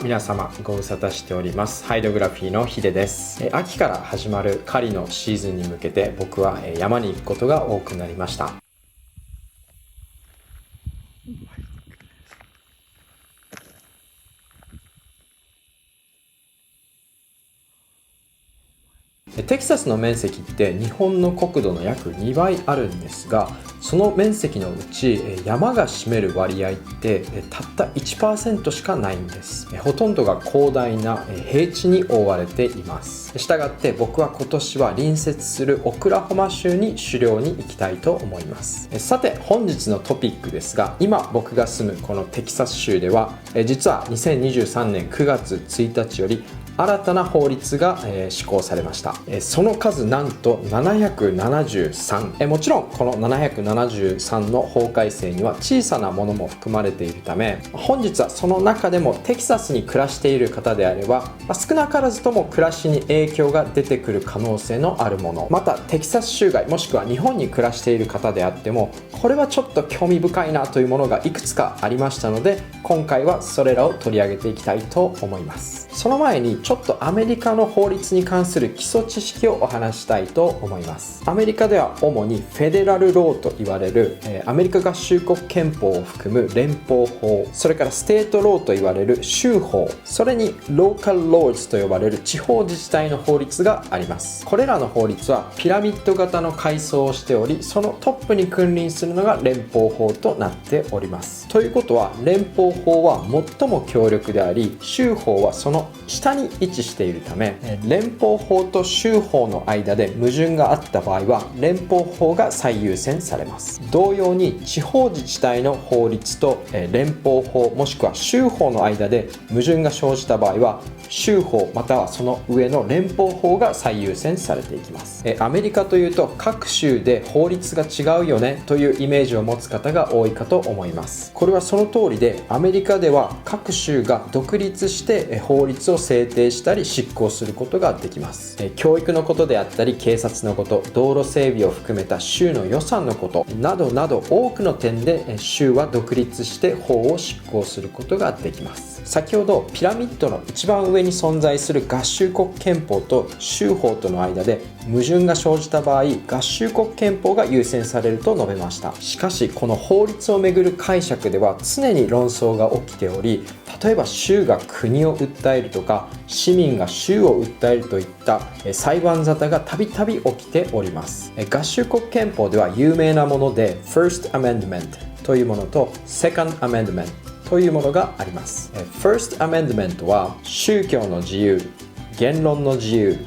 皆様ご無沙汰しております。ハイドグラフィーのヒデです。秋から始まる狩りのシーズンに向けて僕は山に行くことが多くなりました。テキサスの面積って日本の国土の約2倍あるんですが、その面積のうち山が占める割合ってたった 1% しかないんです。ほとんどが広大な平地に覆われています。したがって僕は今年は隣接するオクラホマ州に狩猟に行きたいと思います。さて本日のトピックですが、今僕が住むこのテキサス州では実は2023年9月1日より新たな法律が施行されました。その数なんと773。もちろんこの773の法改正には小さなものも含まれているため、本日はその中でもテキサスに暮らしている方であれば少なからずとも暮らしに影響が出てくる可能性のあるもの、またテキサス州外もしくは日本に暮らしている方であってもこれはちょっと興味深いなというものがいくつかありましたので、今回はそれらを取り上げていきたいと思います。その前にちょっとアメリカの法律に関する基礎知識をお話したいと思います。アメリカでは主にフェデラルローと言われるアメリカ合衆国憲法を含む連邦法、それからステートローと言われる州法、それにローカルローズと呼ばれる地方自治体の法律があります。これらの法律はピラミッド型の階層をしており、そのトップに君臨するのが連邦法となっております。ということは連邦法は最も強力であり、州法はその下に位置しているため、連邦法と州法の間で矛盾があった場合は連邦法が最優先されます。同様に地方自治体の法律と連邦法もしくは州法の間で矛盾が生じた場合は州法またはその上の連邦法が最優先されていきます。アメリカというと各州で法律が違うよねというイメージを持つ方が多いかと思います。これはその通りで、アメリカでは各州が独立して法律を制定したり執行することができます。教育のことであったり警察のこと、道路整備を含めた州の予算のことなどなど多くの点で州は独立して法を執行することができます。先ほどピラミッドの一番上に存在する合衆国憲法と州法との間で矛盾が生じた場合、合衆国憲法が優先されると述べました。しかしこの法律をめぐる解釈では常に論争が起きており、例えば州が国を訴えるとか市民が州を訴えるといった裁判沙汰がたびたび起きております。合衆国憲法では有名なもので First Amendment というものと Second Amendmentというものがあります。First Amendment は宗教の自由、言論の自由、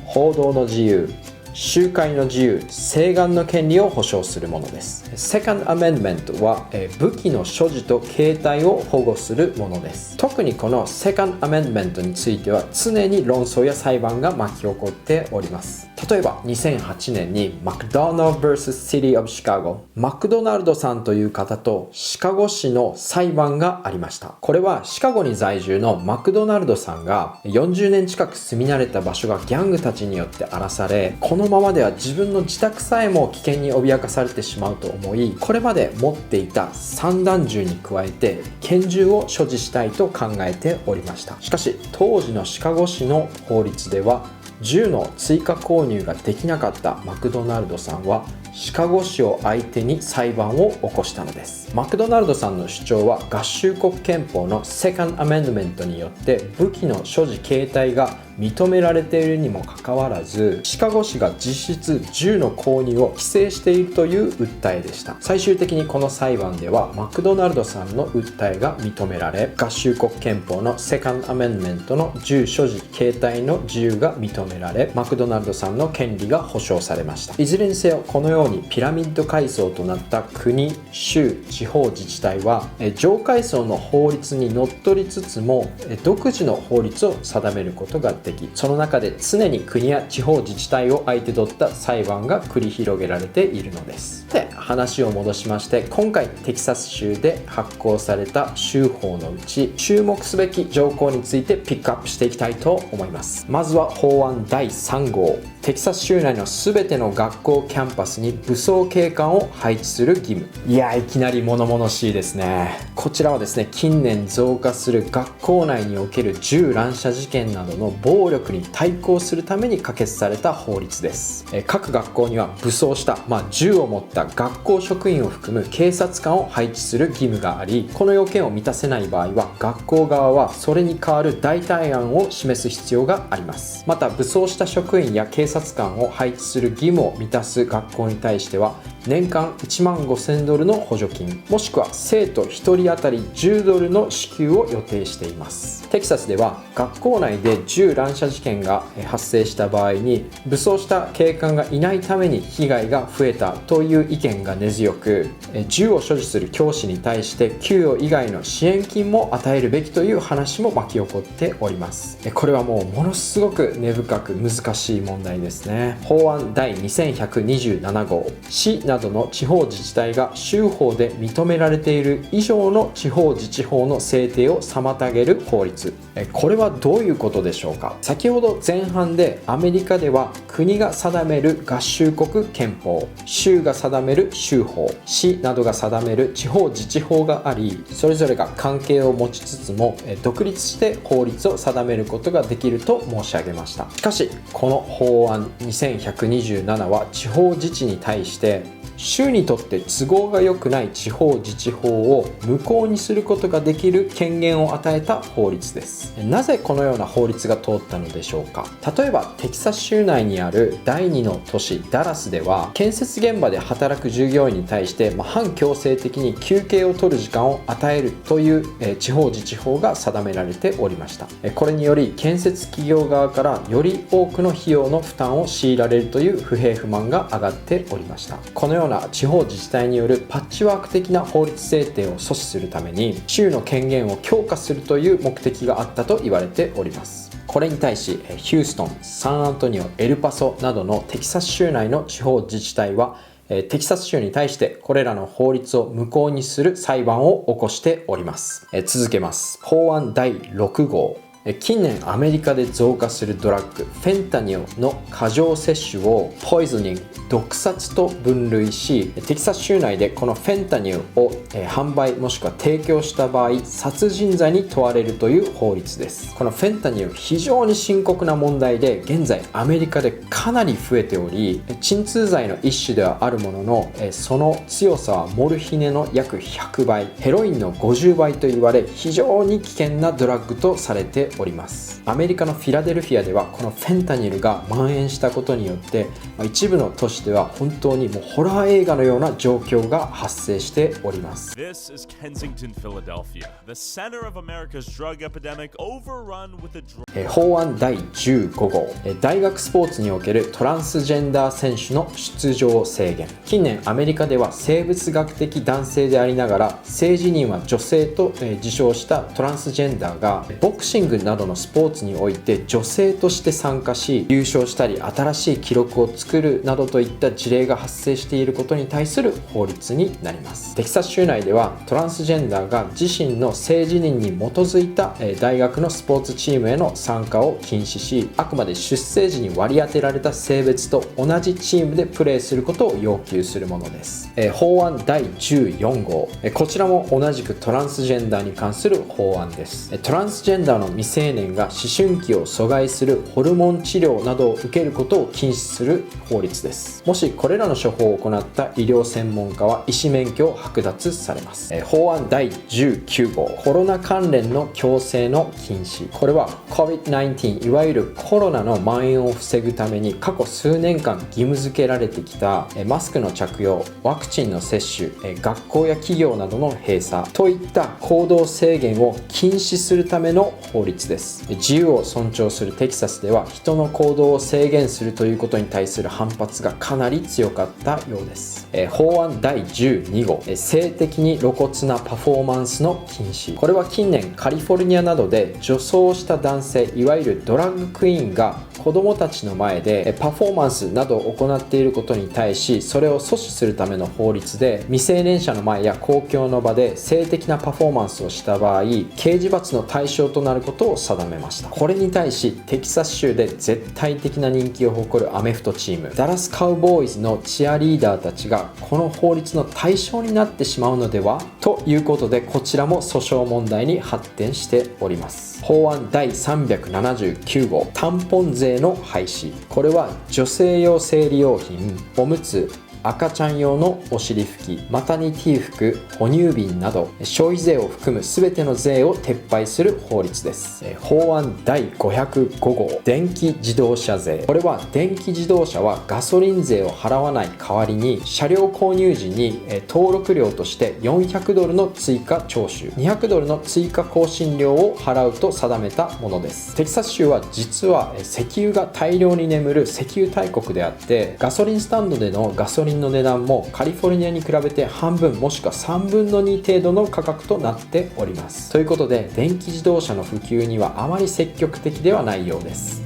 報道の自由、集会の自由、請願の権利を保障するものです。Second Amendment は武器の所持と携帯を保護するものです。特にこの Second Amendment については常に論争や裁判が巻き起こっております。例えば2008年にマクドナルド vs City of Chicago、 マクドナルドさんという方とシカゴ市の裁判がありました。これはシカゴに在住のマクドナルドさんが40年近く住み慣れた場所がギャングたちによって荒らされ、このままでは自分の自宅さえも危険に脅かされてしまうと思い、これまで持っていた散弾銃に加えて拳銃を所持したいと考えておりました。しかし当時のシカゴ市の法律では銃の追加購入ができなかったマクドナルドさんはシカゴ市を相手に裁判を起こしたのです。マクドナルドさんの主張は合衆国憲法のセカンドアメンドメントによって武器の所持携帯が認められているにもかかわらず、シカゴ市が実質銃の購入を規制しているという訴えでした。最終的にこの裁判ではマクドナルドさんの訴えが認められ、合衆国憲法のセカンドアメンドメントの銃所持携帯の自由が認められ、マクドナルドさんの権利が保障されました。いずれにせよこのようようにピラミッド階層となった国、州、地方自治体は上階層の法律にのっとりつつも独自の法律を定めることができ、その中で常に国や地方自治体を相手取った裁判が繰り広げられているのです。で、話を戻しまして、今回テキサス州で発行された州法のうち注目すべき条項についてピックアップしていきたいと思います。まずは法案第3号、テキサス州内の全ての学校キャンパスに武装警官を配置する義務。いや、いきなり物々しいですね。こちらはですね、近年増加する学校内における銃乱射事件などの暴力に対抗するために可決された法律です。各学校には武装した、銃を持った学校職員を含む警察官を配置する義務があり、この要件を満たせない場合は学校側はそれに代わる代替案を示す必要があります。また武装した職員や警察官を配置する義務を満たす学校に対しては年間1万5000ドルの補助金、もしくは生徒1人当たり10ドルの支給を予定しています。テキサスでは学校内で銃乱射事件が発生した場合に武装した警官がいないために被害が増えたという意見が根強く、銃を所持する教師に対して給与以外の支援金も与えるべきという話も巻き起こっております。これはもうものすごく根深く難しい問題ですね。法案第2127号、市などの地方自治体が州法で認められている以上の地方自治法の制定を妨げる法律。これはどういうことでしょうか。先ほど前半でアメリカでは国が定める合衆国憲法、州が定める州法、市などが定める地方自治法があり、それぞれが関係を持ちつつも独立して法律を定めることができると申し上げました。しかしこの法案2127は地方自治に対して州にとって都合が良くない地方自治法を無効にすることができる権限を与えた法律です。なぜこのような法律が通ったのでしょうか。例えばテキサス州内にある第2の都市ダラスでは建設現場で働く従業員に対して反強制的に休憩を取る時間を与えるという地方自治法が定められておりました。これにより建設企業側からより多くの費用の負担を強いられるという不平不満が上がっておりました。このような地方自治体によるパッチワーク的な法律制定を阻止するために州の権限を強化するという目的があったと言われております。これに対しヒューストン、サンアントニオ、エルパソなどのテキサス州内の地方自治体はテキサス州に対してこれらの法律を無効にする裁判を起こしております。続けます。法案第6号、近年アメリカで増加するドラッグフェンタニルの過剰摂取をポイズニング、毒殺と分類し、テキサス州内でこのフェンタニルを販売もしくは提供した場合殺人罪に問われるという法律です。このフェンタニル非常に深刻な問題で現在アメリカでかなり増えており、鎮痛剤の一種ではあるもののその強さはモルヒネの約100倍、ヘロインの50倍と言われ非常に危険なドラッグとされております。アメリカのフィラデルフィアではこのフェンタニルが蔓延したことによって一部の都市では本当にもうホラー映画のような状況が発生しております。 This is Kensington, Philadelphia, the center of America's drug epidemic overrun with a 法案第15号、大学スポーツにおけるトランスジェンダー選手の出場制限。近年アメリカでは生物学的男性でありながら性自認は女性と自称したトランスジェンダーがボクシングなどのスポーツにおいて女性として参加し優勝したり新しい記録を作るなどといった事例が発生していることに対する法律になります。テキサス州内ではトランスジェンダーが自身の性自認に基づいた大学のスポーツチームへの参加を禁止し、あくまで出生時に割り当てられた性別と同じチームでプレーすることを要求するものです。法案第14号、こちらも同じくトランスジェンダーに関する法案です。トランスジェンダーの未成年が思春期を阻害するホルモン治療などを受けることを禁止する法律です。もしこれらの処方を行った医療専門家は医師免許を剥奪されます。法案第19号、コロナ関連の強制の禁止。これは COVID-19 いわゆるコロナの蔓延を防ぐために過去数年間義務付けられてきたマスクの着用、ワクチンの接種、学校や企業などの閉鎖といった行動制限を禁止するための法律立です。自由を尊重するテキサスでは人の行動を制限するということに対する反発がかなり強かったようです。法案第12号、性的に露骨なパフォーマンスの禁止。これは近年カリフォルニアなどで女装した男性、いわゆるドラッグクイーンが子供たちの前でパフォーマンスなどを行っていることに対し、それを阻止するための法律で、未成年者の前や公共の場で性的なパフォーマンスをした場合、刑事罰の対象となることを定めました。これに対しテキサス州で絶対的な人気を誇るアメフトチームダラスカウボーイズのチアリーダーたちがこの法律の対象になってしまうのではということで、こちらも訴訟問題に発展しております。法案第379号、タンポン税の廃止。これは女性用生理用品、おむつ、赤ちゃん用のお尻拭き、マタニティ服、哺乳瓶など消費税を含む全ての税を撤廃する法律です。法案第505号、電気自動車税。これは電気自動車はガソリン税を払わない代わりに、車両購入時に登録料として$400の追加徴収、$200の追加更新料を払うと定めたものです。テキサス州は実は石油が大量に眠る石油大国であって、ガソリンスタンドでのガソリンの値段もカリフォルニアに比べて半分もしくは3分の2程度の価格となっております。ということで電気自動車の普及にはあまり積極的ではないようです。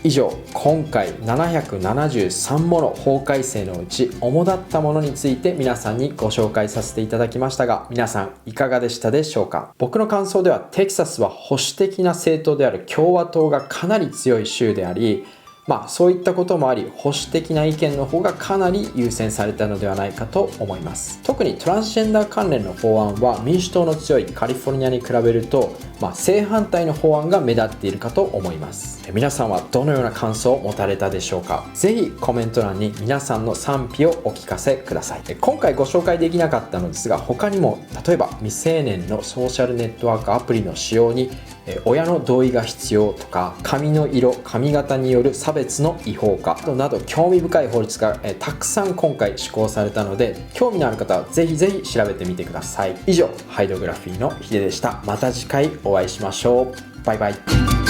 以上、今回773もの法改正のうち主だったものについて皆さんにご紹介させていただきましたが、皆さんいかがでしたでしょうか。僕の感想ではテキサスは保守的な政党である共和党がかなり強い州であり、そういったこともあり保守的な意見の方がかなり優先されたのではないかと思います。特にトランスジェンダー関連の法案は民主党の強いカリフォルニアに比べると、正反対の法案が目立っているかと思います。皆さんはどのような感想を持たれたでしょうか。ぜひコメント欄に皆さんの賛否をお聞かせください。今回ご紹介できなかったのですが、他にも例えば未成年のソーシャルネットワークアプリの使用に親の同意が必要とか、髪の色、髪型による差別の違法化など興味深い法律がたくさん今回施行されたので、興味のある方はぜひぜひ調べてみてください。以上、ハイドグラフィーのヒデでした。また次回お会いしましょう。バイバイ。